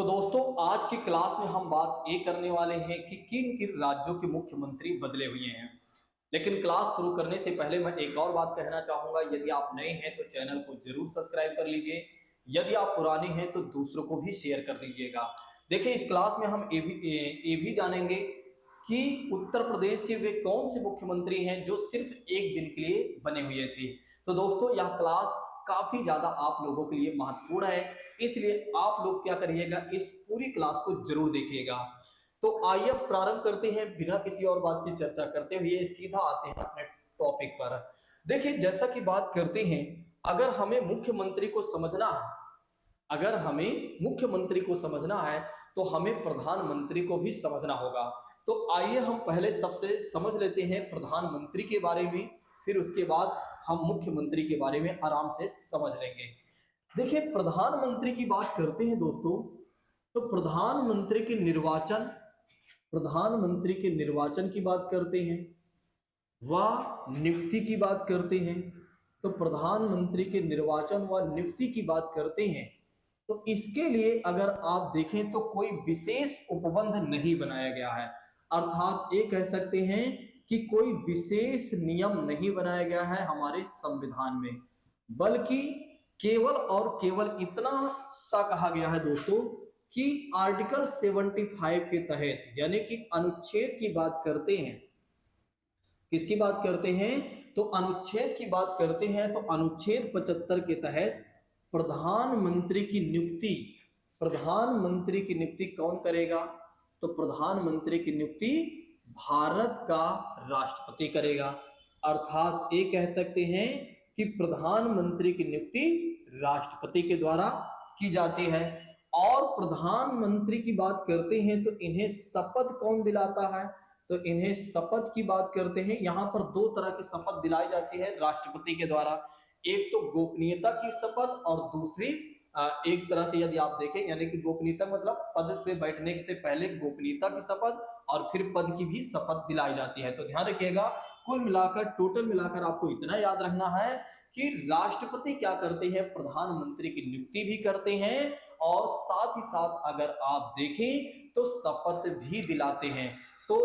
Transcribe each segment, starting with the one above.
तो दोस्तों आज की क्लास में हम बात ये करने वाले हैं कि किन किन राज्यों के मुख्यमंत्री बदले हुए हैं। लेकिन क्लास शुरू करने से पहले मैं एक और बात कहना चाहूंगा, यदि आप नए हैं तो चैनल को जरूर सब्सक्राइब कर लीजिए। यदि आप पुराने हैं तो दूसरों को भी शेयर कर दीजिएगा। देखिए इस क्लास में हम ये भी जानेंगे कि उत्तर प्रदेश के वे कौन से मुख्यमंत्री हैं जो सिर्फ एक दिन के लिए बने हुए थे। तो दोस्तों यह क्लास काफी ज्यादा आप लोगों के लिए महत्वपूर्ण है, इसलिए आप लोग क्या करिएगा, इस पूरी क्लास को जरूर देखिएगा। तो आइए प्रारंभ करते हैं, बिना किसी और बात की चर्चा करते हुए सीधा आते हैं अपने टॉपिक पर। देखिए जैसा कि बात करते हैं, अगर हमें मुख्यमंत्री को समझना है, अगर हमें मुख्यमंत्री को समझना है तो हमें प्रधानमंत्री को भी समझना होगा। तो आइए हम पहले सबसे समझ लेते हैं प्रधानमंत्री के बारे में, फिर उसके बाद हम मुख्यमंत्री के बारे में आराम से समझ लेंगे। देखिए प्रधानमंत्री की बात करते हैं दोस्तों, तो प्रधानमंत्री के निर्वाचन की बात करते हैं, व नियुक्ति की बात करते हैं। तो प्रधानमंत्री के निर्वाचन व नियुक्ति की बात करते हैं, तो इसके लिए अगर आप देखें तो कोई विशेष उपबंध नहीं बनाया गया है, अर्थात ये कह सकते हैं कि कोई विशेष नियम नहीं बनाया गया है हमारे संविधान में, बल्कि केवल और केवल इतना सा कहा गया है दोस्तों कि आर्टिकल 75 के तहत, यानी कि अनुच्छेद की बात करते हैं। किसकी बात करते हैं? तो अनुच्छेद की बात करते हैं। तो अनुच्छेद 75 के तहत प्रधानमंत्री की नियुक्ति कौन करेगा? तो प्रधानमंत्री की नियुक्ति भारत का राष्ट्रपति करेगा। अर्थात ये कह सकते हैं कि प्रधानमंत्री की नियुक्ति राष्ट्रपति के द्वारा की जाती है। और प्रधानमंत्री की बात करते हैं तो इन्हें शपथ कौन दिलाता है? तो इन्हें शपथ की बात करते हैं। यहां पर दो तरह की शपथ दिलाई जाती है राष्ट्रपति के द्वारा, एक तो गोपनीयता की शपथ और दूसरी एक तरह से यदि आप देखें, यानी कि गोपनीयता मतलब पद पे बैठने से पहले गोपनीयता की शपथ और फिर पद की भी शपथ दिलाई जाती है। तो ध्यान रखिएगा, कुल मिलाकर टोटल मिलाकर आपको इतना याद रखना है कि राष्ट्रपति क्या करते हैं, प्रधानमंत्री की नियुक्ति भी करते हैं और साथ ही साथ अगर आप देखें तो शपथ भी दिलाते हैं। तो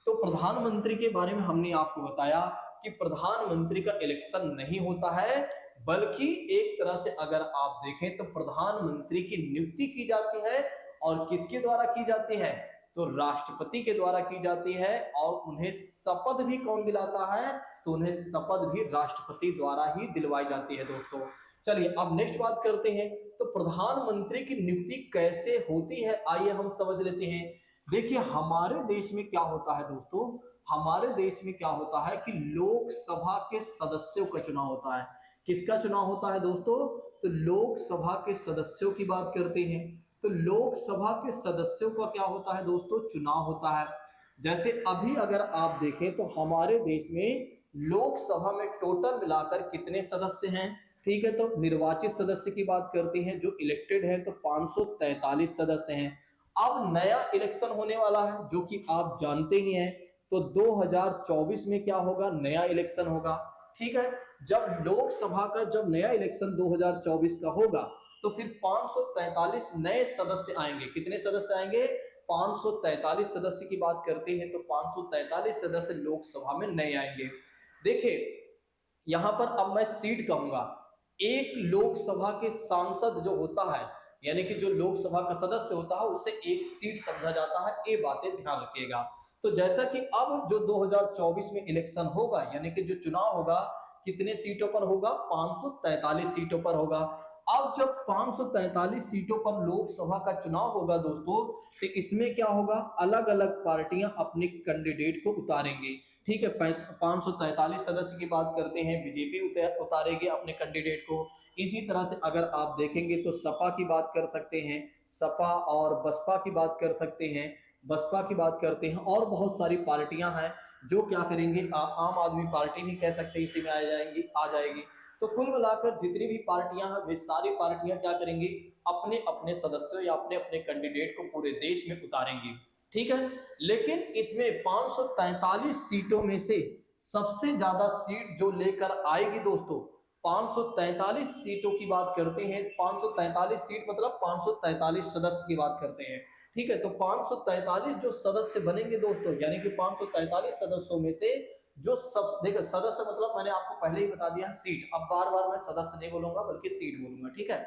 प्रधानमंत्री के बारे में हमने आपको बताया कि प्रधानमंत्री का इलेक्शन नहीं होता है, बल्कि एक तरह से अगर आप देखें तो प्रधानमंत्री की नियुक्ति की जाती है। और किसके द्वारा की जाती है? तो राष्ट्रपति के द्वारा की जाती है। और उन्हें शपथ भी कौन दिलाता है? तो उन्हें शपथ भी राष्ट्रपति द्वारा ही दिलवाई जाती है दोस्तों। चलिए अब नेक्स्ट बात करते हैं, तो प्रधानमंत्री की नियुक्ति कैसे होती है, आइए हम समझ लेते हैं। देखिए हमारे देश में क्या होता है दोस्तों, हमारे देश में क्या होता है कि लोकसभा के सदस्यों का चुनाव होता है। किसका चुनाव होता है दोस्तों? तो लोकसभा के सदस्यों की बात करते हैं। तो लोकसभा के सदस्यों का क्या होता है दोस्तों? चुनाव होता है। जैसे अभी अगर आप देखें तो हमारे देश में लोकसभा में टोटल मिलाकर कितने सदस्य हैं? ठीक है, तो निर्वाचित सदस्य की बात करते हैं, जो इलेक्टेड है तो 543 सदस्य हैं। अब नया इलेक्शन होने वाला है जो कि आप जानते ही हैं, तो 2024 में क्या होगा? नया इलेक्शन होगा। ठीक है, जब लोकसभा का जब नया इलेक्शन 2024 का होगा तो फिर 543 नए सदस्य आएंगे। कितने सदस्य आएंगे? 543 सदस्य की बात करते हैं, तो 543 सदस्य लोकसभा में नए आएंगे। देखिए यहां पर अब मैं सीट कहूंगा, एक लोकसभा के सांसद जो होता है, यानी कि जो लोकसभा का सदस्य होता है, उसे एक सीट समझा जाता है। ये बातें ध्यान रखिएगा। तो जैसा कि अब जो 2024 में इलेक्शन होगा, यानी कि जो चुनाव होगा, कितने सीटों पर होगा? 543 सीटों पर होगा। अब जब 543 सीटों पर लोकसभा का चुनाव होगा दोस्तों, तो इसमें क्या होगा? अलग अलग पार्टियां अपने कैंडिडेट को उतारेंगे। ठीक है, 543 सदस्य की बात करते हैं, बीजेपी उतारेगी अपने कैंडिडेट को। इसी तरह से अगर आप देखेंगे तो सपा की बात कर सकते हैं, सपा और बसपा की बात कर सकते हैं, बसपा की बात करते हैं, और बहुत सारी पार्टियां हैं जो क्या करेंगे, आम आदमी पार्टी भी कह सकते हैं इसी में आ जाएगी। तो कुल मिलाकर जितनी भी पार्टियां हैं वे सारी पार्टियां क्या करेंगी? अपने अपने सदस्यों या अपने अपने कैंडिडेट को पूरे देश में उतारेंगी। ठीक है, लेकिन इसमें 543 सीटों में से सबसे ज्यादा सीट जो लेकर आएगी दोस्तों, 543 सीटों की बात करते हैं। 543 सीट मतलब 543 सदस्य की बात करते हैं। ठीक है, तो 543 जो सदस्य बनेंगे दोस्तों, यानी कि 543 सदस्यों में से जो सब, देखो सदस्य मतलब मैंने आपको पहले ही बता दिया सीट, अब बार बार मैं सदस्य नहीं बोलूंगा बल्कि सीट बोलूंगा। ठीक है,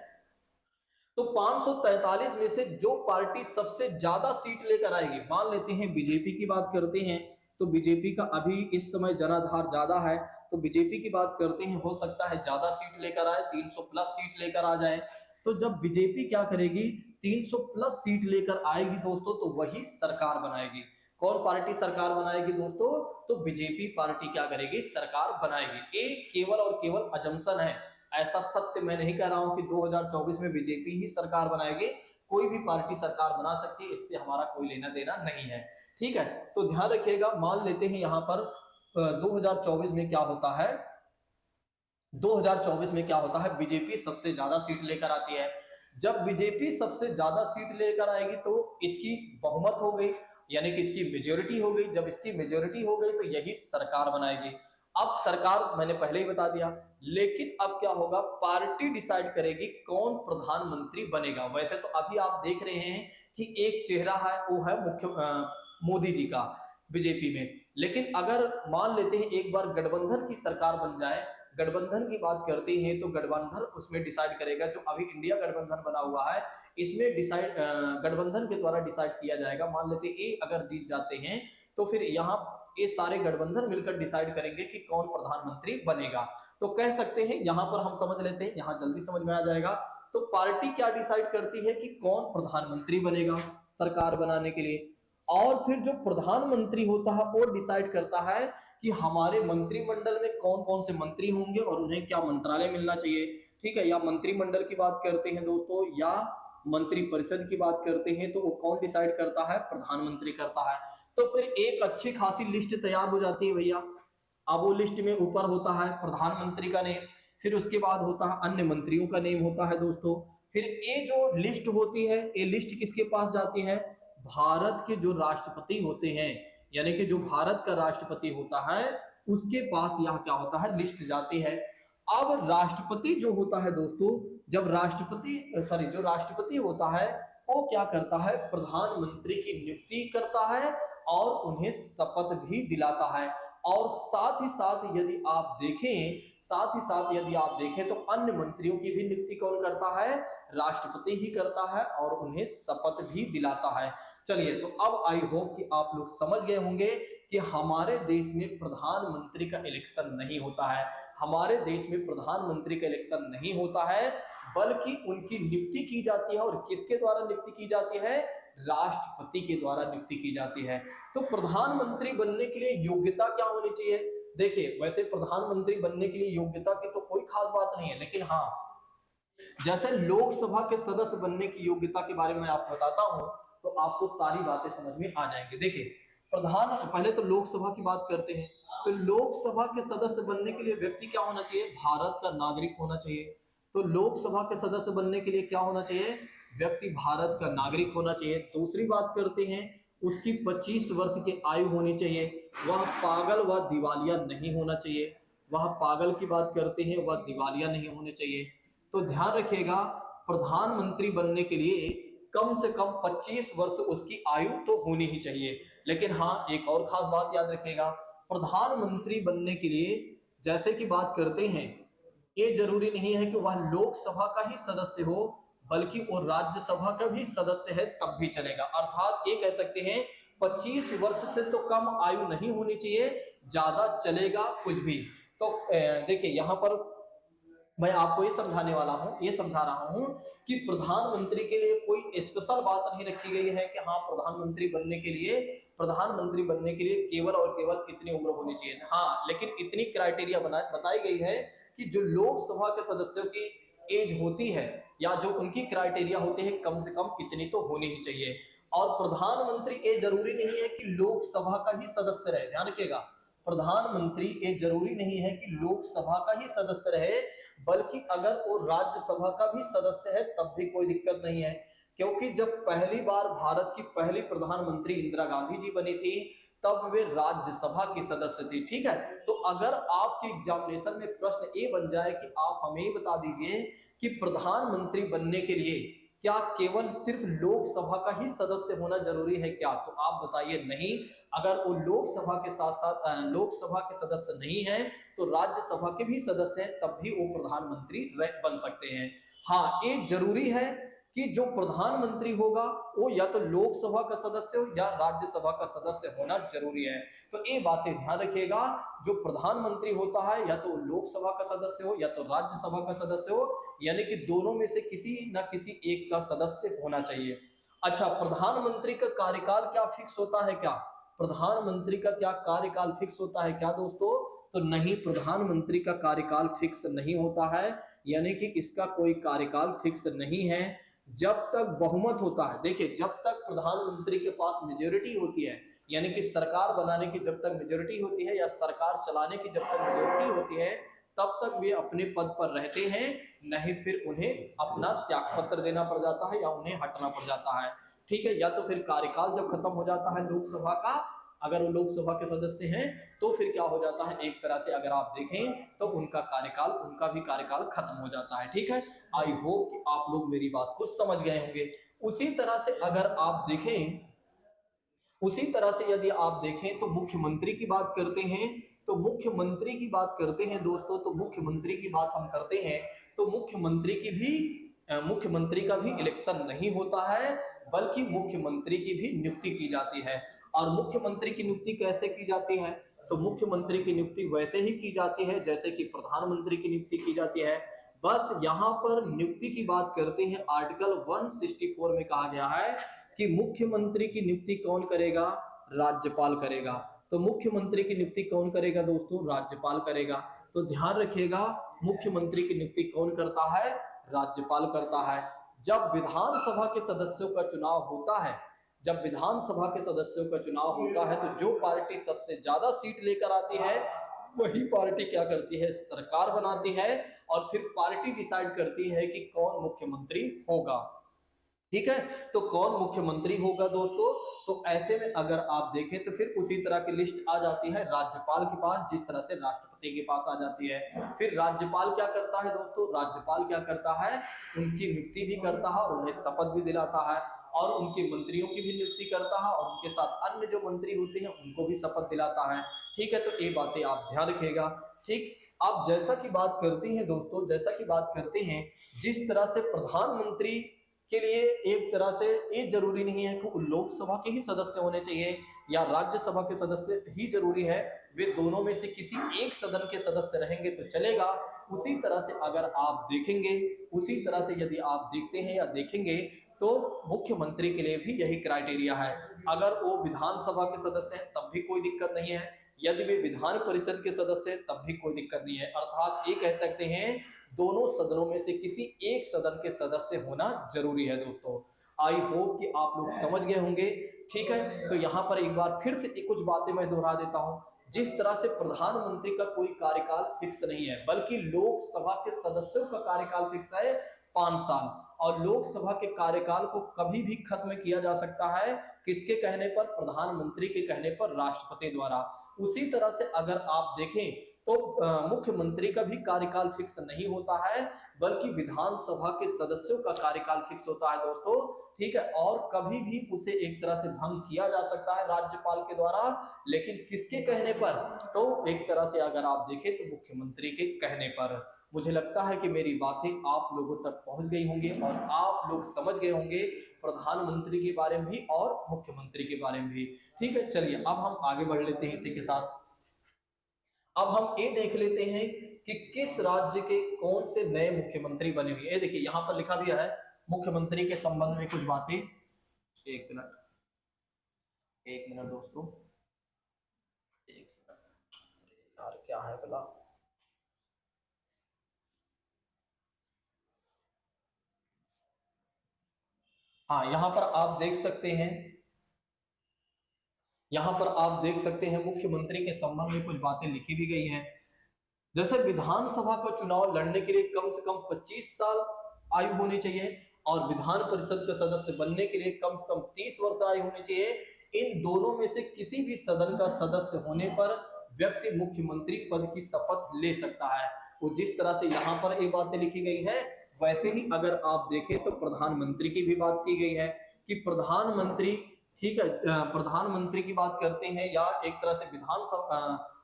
तो 543 में से जो पार्टी सबसे ज्यादा सीट लेकर आएगी, मान लेते हैं बीजेपी की बात करते हैं, तो बीजेपी का अभी इस समय जनाधार ज्यादा है, तो बीजेपी की बात करते हैं, हो सकता है ज्यादा सीट लेकर आए, 300 प्लस सीट लेकर आ जाए। तो जब बीजेपी क्या करेगी, 300 प्लस सीट लेकर आएगी दोस्तों, तो वही सरकार बनाएगी। कौन पार्टी सरकार बनाएगी दोस्तों, तो बीजेपी पार्टी क्या करेगी, सरकार बनाएगी। ये केवल और केवल अजम्पशन है, ऐसा सत्य मैं नहीं कह रहा हूं कि 2024 में बीजेपी ही सरकार बनाएगी, कोई भी पार्टी सरकार बना सकती है, इससे हमारा कोई लेना देना नहीं है। ठीक है, तो ध्यान रखिएगा, मान लेते हैं यहां पर 2024 में क्या होता है, 2024 में क्या होता है, बीजेपी सबसे ज्यादा सीट लेकर आती है। जब बीजेपी सबसे ज्यादा सीट लेकर आएगी तो इसकी बहुमत हो गई, यानी कि इसकी मेजोरिटी हो गई। जब इसकी मेजोरिटी हो गई तो यही सरकार बनाएगी। अब सरकार मैंने पहले ही बता दिया, लेकिन अब क्या होगा, पार्टी डिसाइड करेगी कौन प्रधानमंत्री बनेगा। वैसे तो अभी आप देख रहे हैं कि एक चेहरा है, वो है मोदी जी का बीजेपी में, लेकिन अगर मान लेते हैं एक बार गठबंधन की सरकार बन जाए, गठबंधन की बात करते हैं तो गठबंधन उसमें डिसाइड करेगा, जो अभी इंडिया गठबंधन बना हुआ है इसमें डिसाइड गठबंधन के द्वारा डिसाइड किया जाएगा। मान लेते हैं ये अगर जीत जाते हैं तो फिर यहाँ ये सारे गठबंधन मिलकर डिसाइड करेंगे कि कौन प्रधानमंत्री बनेगा। तो कह सकते हैं, यहां पर हम समझ लेते हैं, यहां जल्दी समझ में आ जाएगा। तो पार्टी क्या डिसाइड करती है कि कौन प्रधानमंत्री बनेगा सरकार बनाने के लिए, और फिर जो प्रधानमंत्री होता है वो डिसाइड करता है कि हमारे मंत्रिमंडल में कौन कौन से मंत्री होंगे और उन्हें क्या मंत्रालय मिलना चाहिए। ठीक है, या मंत्रिमंडल की बात करते हैं दोस्तों, या मंत्री परिषद की बात करते हैं, तो वो कौन डिसाइड करता है, प्रधानमंत्री करता है। तो फिर एक अच्छी खासी लिस्ट तैयार हो जाती है भैया। अब वो लिस्ट में ऊपर होता है प्रधानमंत्री का नेम, फिर उसके बाद होता है अन्य मंत्रियों का नेम होता है दोस्तों। फिर ये जो लिस्ट होती है, ये लिस्ट किसके पास जाती है, भारत के जो राष्ट्रपति होते हैं, यानी कि जो भारत का राष्ट्रपति होता है उसके पास यह क्या होता है, लिस्ट जाती है। अब राष्ट्रपति जो होता है दोस्तों, जब जो राष्ट्रपति होता है वो क्या करता है, प्रधानमंत्री की नियुक्ति करता है और उन्हें शपथ भी दिलाता है। और साथ ही साथ यदि आप देखें तो अन्य मंत्रियों की भी नियुक्ति कौन करता है, राष्ट्रपति ही करता है और उन्हें शपथ भी दिलाता है। चलिए, तो अब आई होप कि आप लोग समझ गए होंगे कि हमारे देश में प्रधानमंत्री का इलेक्शन नहीं होता है, हमारे देश में प्रधानमंत्री का इलेक्शन नहीं होता है, बल्कि उनकी नियुक्ति की जाती है। और किसके द्वारा नियुक्ति की जाती है, राष्ट्रपति के द्वारा नियुक्ति की जाती है। तो प्रधानमंत्री बनने के लिए योग्यता क्या होनी चाहिए, देखिए वैसे प्रधानमंत्री बनने के लिए योग्यता की तो कोई खास बात नहीं है, लेकिन हाँ, जैसे लोकसभा के सदस्य बनने की योग्यता के बारे में आपको बताता हूं तो आपको सारी बातें समझ में आ जाएंगी। देखिए, पहले तो लोकसभा की बात करते हैं, तो लोकसभा के सदस्य बनने के लिए व्यक्ति क्या होना चाहिए, भारत का नागरिक होना चाहिए। तो लोकसभा के सदस्य बनने के लिए क्या होना चाहिए, व्यक्ति भारत का नागरिक होना चाहिए। दूसरी बात करते हैं, उसकी 25 वर्ष की आयु होनी चाहिए, वह पागल व दिवालिया नहीं होना चाहिए, वह पागल की बात करते हैं, वह दिवालिया नहीं होने चाहिए। तो ध्यान रखिएगा, प्रधानमंत्री बनने के लिए कम से कम 25 वर्ष उसकी आयु तो होनी ही चाहिए। लेकिन हाँ, एक और खास बात याद रखिएगा, प्रधानमंत्री बनने के लिए जैसे कि बात करते हैं, ये जरूरी नहीं है कि वह लोकसभा का ही सदस्य हो, बल्कि वो राज्यसभा का भी सदस्य है तब भी चलेगा। अर्थात ये कह सकते हैं 25 वर्ष से तो कम आयु नहीं होनी चाहिए, ज्यादा चलेगा कुछ भी। तो देखिए, यहाँ पर मैं आपको ये समझा रहा हूं कि प्रधानमंत्री के लिए कोई स्पेशल बात नहीं रखी गई है कि हाँ, प्रधानमंत्री बनने के लिए केवल और केवल इतनी उम्र होनी चाहिए। हाँ, लेकिन इतनी क्राइटेरिया बताई गई है कि जो लोकसभा के सदस्यों की एज होती है या जो उनकी क्राइटेरिया होती है, कम से कम इतनी तो होनी ही चाहिए। और प्रधानमंत्री ये जरूरी नहीं है कि लोकसभा का ही सदस्य रहे, ध्यान रखिएगा, प्रधानमंत्री ये जरूरी नहीं है कि लोकसभा का ही सदस्य रहे, बल्कि अगर वो राज्यसभा का भी सदस्य है तब भी कोई दिक्कत नहीं है। क्योंकि जब पहली बार भारत की पहली प्रधानमंत्री इंदिरा गांधी जी बनी थी, तब वे राज्यसभा की सदस्य थे। ठीक है, तो अगर आपके एग्जामिनेशन में प्रश्न ये बन जाए कि आप हमें बता दीजिए कि प्रधानमंत्री बनने के लिए क्या केवल सिर्फ लोकसभा का ही सदस्य होना जरूरी है क्या, तो आप बताइए नहीं। अगर वो लोकसभा के साथ साथ लोकसभा के सदस्य नहीं है तो राज्यसभा के भी सदस्य हैं, तब भी वो प्रधानमंत्री बन सकते हैं। हाँ, ये जरूरी है कि जो प्रधानमंत्री होगा वो या तो लोकसभा का सदस्य हो या राज्यसभा का सदस्य होना जरूरी है। तो ये बातें ध्यान रखिएगा, जो प्रधानमंत्री होता है या तो लोकसभा का सदस्य हो या तो राज्यसभा का सदस्य हो, यानी कि दोनों में से किसी ना किसी एक का सदस्य होना चाहिए। अच्छा, प्रधानमंत्री का कार्यकाल क्या फिक्स होता है क्या? प्रधानमंत्री का क्या कार्यकाल फिक्स होता है क्या दोस्तों? तो नहीं, प्रधानमंत्री का कार्यकाल फिक्स नहीं होता है, यानी कि इसका कोई कार्यकाल फिक्स नहीं है जब तक बहुमत होता है। देखिए, जब तक प्रधानमंत्री के पास मेजोरिटी होती है, यानी कि सरकार बनाने की जब तक मेजोरिटी होती है या सरकार चलाने की जब तक मेजोरिटी होती है, तब तक वे अपने पद पर रहते हैं, नहीं फिर उन्हें अपना त्यागपत्र देना पड़ जाता है या उन्हें हटना पड़ जाता है। ठीक है, या तो फिर कार्यकाल जब खत्म हो जाता है लोकसभा का, अगर वो लोकसभा के सदस्य हैं, तो फिर क्या हो जाता है, एक तरह से अगर आप देखें तो उनका भी कार्यकाल खत्म हो जाता है। ठीक है, आई होप कि आप लोग मेरी बात को समझ गए होंगे। उसी तरह से अगर आप देखें, उसी तरह से यदि आप देखें तो मुख्यमंत्री की बात करते हैं, तो मुख्यमंत्री की बात करते हैं दोस्तों, तो मुख्यमंत्री की बात हम करते हैं तो मुख्यमंत्री का भी इलेक्शन नहीं होता है, बल्कि मुख्यमंत्री की भी नियुक्ति की जाती है। और मुख्यमंत्री की नियुक्ति कैसे की जाती है? तो मुख्यमंत्री की नियुक्ति वैसे ही की जाती है जैसे कि प्रधानमंत्री की नियुक्ति की जाती है। बस यहाँ पर नियुक्ति की बात करते हैं, आर्टिकल 164 में कहा गया है कि मुख्यमंत्री की नियुक्ति कौन करेगा? राज्यपाल करेगा। तो मुख्यमंत्री की नियुक्ति कौन करेगा दोस्तों? राज्यपाल करेगा। तो ध्यान रखिएगा, मुख्यमंत्री की नियुक्ति कौन करता है? राज्यपाल करता है। जब विधानसभा के सदस्यों का चुनाव होता है, जब विधानसभा के सदस्यों का चुनाव होता है, तो जो पार्टी सबसे ज्यादा सीट लेकर आती है वही पार्टी क्या करती है? सरकार बनाती है, और फिर पार्टी डिसाइड करती है कि कौन मुख्यमंत्री होगा। ठीक है, तो कौन मुख्यमंत्री होगा दोस्तों? तो ऐसे में अगर आप देखें तो फिर उसी तरह की लिस्ट आ जाती है राज्यपाल के पास, जिस तरह से राष्ट्रपति के पास आ जाती है। फिर राज्यपाल क्या करता है दोस्तों? राज्यपाल क्या करता है? उनकी नियुक्ति भी करता है और उन्हें शपथ भी दिलाता है, और उनके मंत्रियों की भी नियुक्ति करता है, और उनके साथ अन्य जो मंत्री होते हैं उनको भी शपथ दिलाता है। ठीक है, तो ये बातें आप ध्यान रखिएगा। ठीक, आप जैसा की बात करते हैं दोस्तों, जैसा की बात करते हैं, जिस तरह से प्रधानमंत्री के लिए एक तरह से ये जरूरी नहीं है कि लोकसभा के ही सदस्य होने चाहिए या राज्यसभा के सदस्य ही जरूरी है, वे दोनों में से किसी एक सदन के सदस्य रहेंगे तो चलेगा। उसी तरह से अगर आप देखेंगे, उसी तरह से यदि आप देखते हैं या देखेंगे, तो मुख्यमंत्री के लिए भी यही क्राइटेरिया है। अगर वो विधानसभा के सदस्य हैं तब भी कोई दिक्कत नहीं है, यदि वे विधान परिषद के सदस्य हैं तब भी कोई दिक्कत नहीं है। अर्थात ये कह सकते हैं दोनों सदनों में से किसी एक सदन के सदस्य होना जरूरी है दोस्तों। आई होप कि आप लोग समझ गए होंगे। ठीक है, तो यहाँ पर एक बार फिर से कुछ बातें मैं दोहरा देता हूँ। जिस तरह से प्रधानमंत्री का कोई कार्यकाल फिक्स नहीं है, बल्कि लोकसभा के सदस्यों का कार्यकाल फिक्स है 5 साल, और लोकसभा के कार्यकाल को कभी भी खत्म किया जा सकता है, किसके कहने पर? प्रधानमंत्री के कहने पर, राष्ट्रपति द्वारा। उसी तरह से अगर आप देखें तो मुख्यमंत्री का भी कार्यकाल फिक्स नहीं होता है, बल्कि विधानसभा के सदस्यों का कार्यकाल फिक्स होता है दोस्तों। ठीक है, और कभी भी उसे एक तरह से भंग किया जा सकता है राज्यपाल के द्वारा, लेकिन किसके कहने पर? तो एक तरह से अगर आप देखें तो मुख्यमंत्री के कहने पर। मुझे लगता है कि मेरी बातें आप लोगों तक पहुंच गई होंगी और आप लोग समझ गए होंगे प्रधानमंत्री के बारे में भी और मुख्यमंत्री के बारे में भी। ठीक है, चलिए अब हम आगे बढ़ लेते हैं इसी के साथ। अब हम ये देख लेते हैं कि किस राज्य के कौन से नए मुख्यमंत्री बने हुए हैं। देखिए यहाँ पर लिखा भी है मुख्यमंत्री के संबंध में कुछ बातें। एक मिनट दोस्तों, एक मिनट यार, क्या है भला? हाँ, यहाँ पर आप देख सकते हैं, यहाँ पर आप देख सकते हैं मुख्यमंत्री के संबंध में कुछ बातें लिखी भी गई हैं। जैसे विधानसभा का चुनाव लड़ने के लिए कम से कम 25 साल आयु होनी चाहिए, और विधान परिषद का सदस्य बनने के लिए कम से कम 30 वर्ष आयु होनी चाहिए, इन दोनों में से किसी भी सदन का सदस्य होने पर व्यक्ति मुख्यमंत्री पद की शपथ ले सकता है। वो जिस तरह से यहाँ पर ये बातें लिखी गई है, वैसे ही अगर आप देखें तो प्रधानमंत्री की भी बात की गई है कि प्रधानमंत्री, ठीक है, प्रधानमंत्री की बात करते हैं, या एक तरह से विधानसभा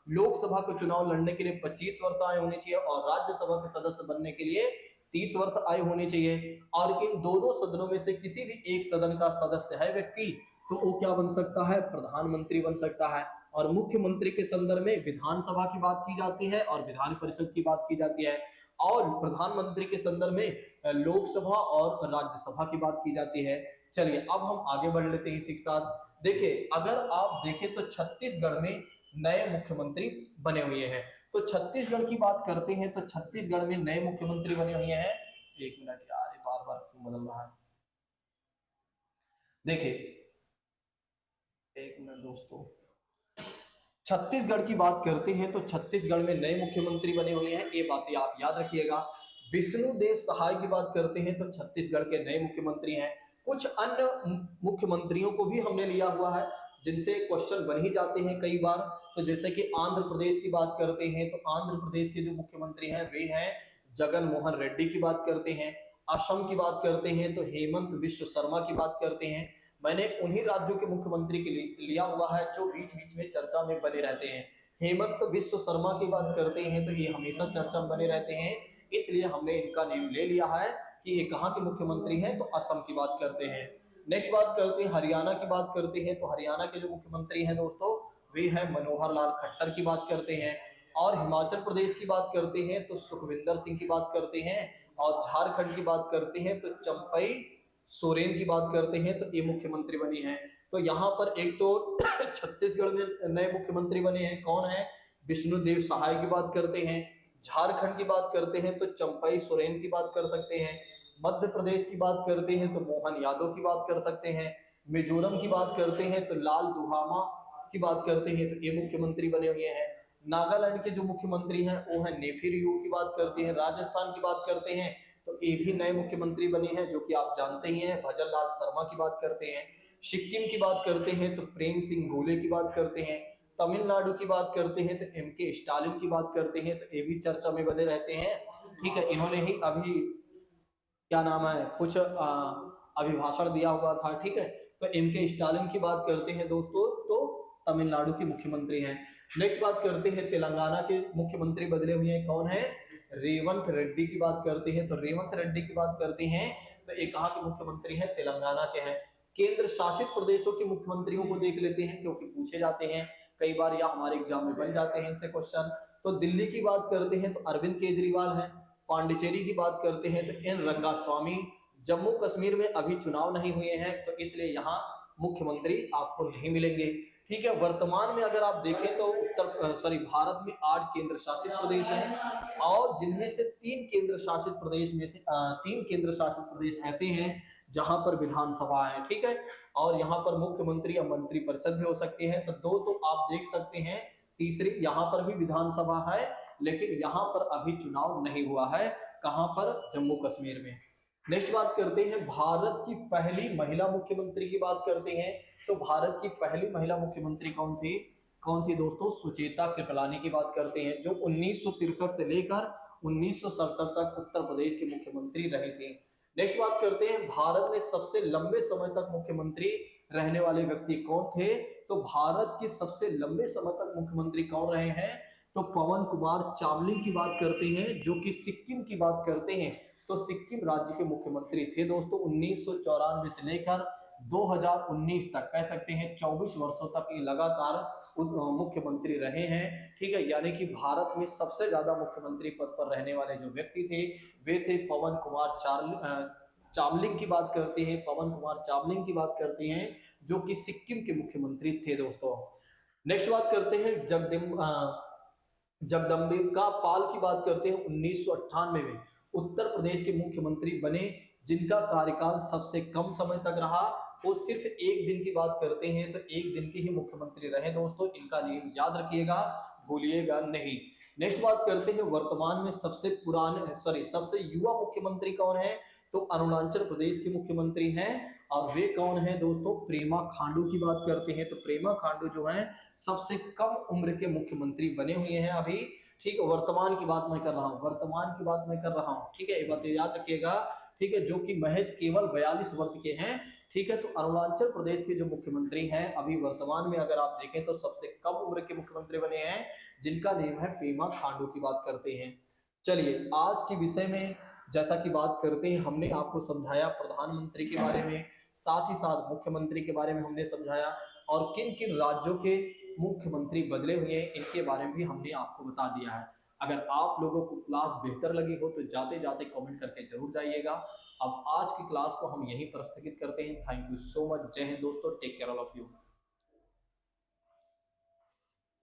लोकसभा के चुनाव लड़ने के लिए 25 वर्ष आयु होनी चाहिए और राज्यसभा के सदस्य बनने के लिए 30 वर्ष आयु होनी चाहिए। और इन दोनों सदनों में से किसी भी एक सदन का सदस्य है व्यक्ति, तो वो क्या बन सकता है, प्रधानमंत्री बन सकता है। और मुख्यमंत्री के संदर्भ में विधानसभा की बात की जाती है और विधान परिषद की बात की जाती है, और प्रधानमंत्री के संदर्भ में लोकसभा और राज्यसभा की बात की जाती है। चलिए अब हम आगे बढ़ लेते हैं इसी के साथ। देखिए अगर आप देखें तो छत्तीसगढ़ में नए मुख्यमंत्री बने हुए हैं। तो छत्तीसगढ़ की बात करते हैं तो छत्तीसगढ़ में नए मुख्यमंत्री बने हुए हैं। एक मिनट यार, बार बार क्यों बदल रहा है। देखिए एक मिनट दोस्तों, छत्तीसगढ़ की बात करते हैं तो छत्तीसगढ़ में नए मुख्यमंत्री बने हुए हैं, ये बातें आप याद रखिएगा। विष्णुदेव सहाय की बात करते हैं तो छत्तीसगढ़ के नए मुख्यमंत्री हैं। कुछ अन्य मुख्यमंत्रियों को भी हमने लिया हुआ है जिनसे क्वेश्चन बन ही जाते हैं कई बार। तो जैसे कि आंध्र प्रदेश की बात करते हैं तो आंध्र प्रदेश के जो मुख्यमंत्री हैं वे हैं जगन मोहन रेड्डी की बात करते हैं। असम की बात करते हैं तो हेमंत बिश्व शर्मा की बात करते हैं। मैंने उन्हीं राज्यों के मुख्यमंत्री के लिए लिया हुआ है जो बीच बीच में चर्चा में बने रहते हैं। हेमंत बिश्व शर्मा की बात करते हैं तो ये हमेशा चर्चा में बने रहते हैं, इसलिए हमने इनका नाम ले लिया है कि ये कहाँ के मुख्यमंत्री हैं, तो असम की बात करते हैं। नेक्स्ट बात करते हैं हरियाणा की बात करते हैं तो हरियाणा के जो मुख्यमंत्री हैं दोस्तों वे हैं मनोहर लाल खट्टर की बात करते हैं। और हिमाचल प्रदेश की बात करते हैं तो सुखविंदर सिंह की बात करते हैं। और झारखंड की बात करते हैं तो चंपई सोरेन की बात करते हैं, तो ये मुख्यमंत्री बनी है। तो यहाँ पर एक तो छत्तीसगढ़ में नए मुख्यमंत्री बने हैं, कौन है, विष्णुदेव सहाय की बात करते हैं। झारखंड की बात करते हैं तो चंपई सोरेन की बात कर सकते हैं। मध्य प्रदेश की बात करते हैं तो मोहन यादव की बात कर सकते हैं। मिजोरम की बात करते हैं तो लाल दुहामा की बात करते हैं, तो ये मुख्यमंत्री बने हुए हैं। नागालैंड के जो मुख्यमंत्री हैं वो है नेफी रियो की बात करते हैं। राजस्थान की बात करते हैं तो ये भी नए मुख्यमंत्री बने हैं जो कि आप जानते ही हैं, भजन लाल शर्मा की बात करते हैं। सिक्किम की बात करते हैं तो प्रेम सिंह गोले की बात करते हैं। तमिलनाडु की बात करते हैं तो एमके स्टालिन की बात करते हैं, तो ये भी चर्चा में बने रहते हैं। ठीक है, इन्होंने ही अभी क्या नाम है कुछ अभिभाषण दिया हुआ था। ठीक है, तो एमके स्टालिन की बात करते हैं दोस्तों, तो तमिलनाडु के मुख्यमंत्री हैं। नेक्स्ट बात करते हैं तेलंगाना के मुख्यमंत्री बदले हुए हैं, कौन है, रेवंत रेड्डी की बात करते हैं। तो रेवंत रेड्डी की बात करते हैं तो एक कहाँ के मुख्यमंत्री हैं, तेलंगाना के हैं। केंद्र शासित प्रदेशों के मुख्यमंत्रियों को देख लेते हैं क्योंकि पूछे जाते हैं कई बार या हमारे एग्जाम में बन जाते हैं इनसे क्वेश्चन। तो दिल्ली की बात करते हैं तो अरविंद केजरीवाल है। पांडिचेरी की बात करते हैं तो एन रंगास्वामी। जम्मू कश्मीर में अभी चुनाव नहीं हुए हैं तो इसलिए यहाँ मुख्यमंत्री आपको नहीं मिलेंगे। ठीक है, वर्तमान में अगर आप देखें तो भारत में 8 केंद्र शासित प्रदेश हैं और जिनमें से 3 केंद्र शासित प्रदेश में से 3 केंद्र शासित प्रदेश ऐसे हैं जहां पर विधानसभा है। ठीक है, और यहाँ पर मुख्यमंत्री या मंत्री परिषद भी हो सकते हैं। तो 2 तो आप देख सकते हैं, तीसरी यहाँ पर भी विधानसभा है लेकिन यहाँ पर अभी चुनाव नहीं हुआ है। कहां पर, जम्मू कश्मीर में। नेक्स्ट बात करते हैं भारत की पहली महिला मुख्यमंत्री की बात करते हैं। तो भारत की पहली महिला मुख्यमंत्री कौन थी दोस्तों, सुचेता कृपलानी की बात करते हैं, जो 1963 से लेकर 1967 तक उत्तर प्रदेश के मुख्यमंत्री रही थी। नेक्स्ट बात करते हैं भारत में सबसे लंबे समय तक मुख्यमंत्री रहने वाले व्यक्ति कौन थे। तो भारत के सबसे लंबे समय तक मुख्यमंत्री कौन रहे हैं, तो पवन कुमार चावलिंग की बात करते हैं, जो कि सिक्किम की बात करते हैं। तो सिक्किम राज्य के मुख्यमंत्री थे दोस्तों 1994 से लेकर 2019 तक, कह सकते हैं 24 वर्षों तक ये लगातार मुख्यमंत्री रहे हैं। ठीक है, यानी कि भारत में सबसे ज्यादा मुख्यमंत्री पद पर रहने वाले जो व्यक्ति थे वे थे पवन कुमार चावलिंग की बात करते हैं। पवन कुमार चावलिंग की बात करते हैं जो कि सिक्किम के मुख्यमंत्री थे दोस्तों। नेक्स्ट बात करते हैं जगदम्बिका पाल की बात करते हैं। 1998 में उत्तर प्रदेश के मुख्यमंत्री बने, जिनका कार्यकाल सबसे कम समय तक रहा, वो सिर्फ 1 दिन की बात करते हैं। तो 1 दिन के ही मुख्यमंत्री रहे दोस्तों, इनका नाम याद रखिएगा, भूलिएगा नहीं। नेक्स्ट बात करते हैं वर्तमान में सबसे युवा मुख्यमंत्री कौन है। तो अरुणाचल प्रदेश के मुख्यमंत्री हैं और वे कौन है दोस्तों, पेमा खांडू की बात करते हैं तो पेमा खांडू जो है सबसे कम उम्र के मुख्यमंत्री बने हुए हैं अभी। ठीक है, वर्तमान की बात मैं कर रहा हूँ, वर्तमान की बात मैं कर रहा हूँ, ठीक है, ये बात याद रखिएगा। ठीक है, जो कि महज केवल 42 वर्ष के हैं। ठीक है, तो अरुणाचल प्रदेश के जो मुख्यमंत्री हैं अभी वर्तमान में अगर आप देखें तो सबसे कम उम्र के मुख्यमंत्री बने हैं, जिनका नेम है पेमा खांडू की बात करते हैं। चलिए आज के विषय में जैसा कि बात करते हैं, हमने आपको समझाया प्रधानमंत्री के बारे में, साथ ही साथ मुख्यमंत्री के बारे में हमने समझाया, और किन किन राज्यों के मुख्यमंत्री बदले हुए हैं इनके बारे में भी हमने आपको बता दिया है। अगर आप लोगों को क्लास बेहतर लगी हो तो जाते जाते कमेंट करके जरूर जाइएगा। अब आज की क्लास को हम यहीं पर स्थगित करते हैं। Thank you so much. जय हिंद दोस्तों, take care all of you.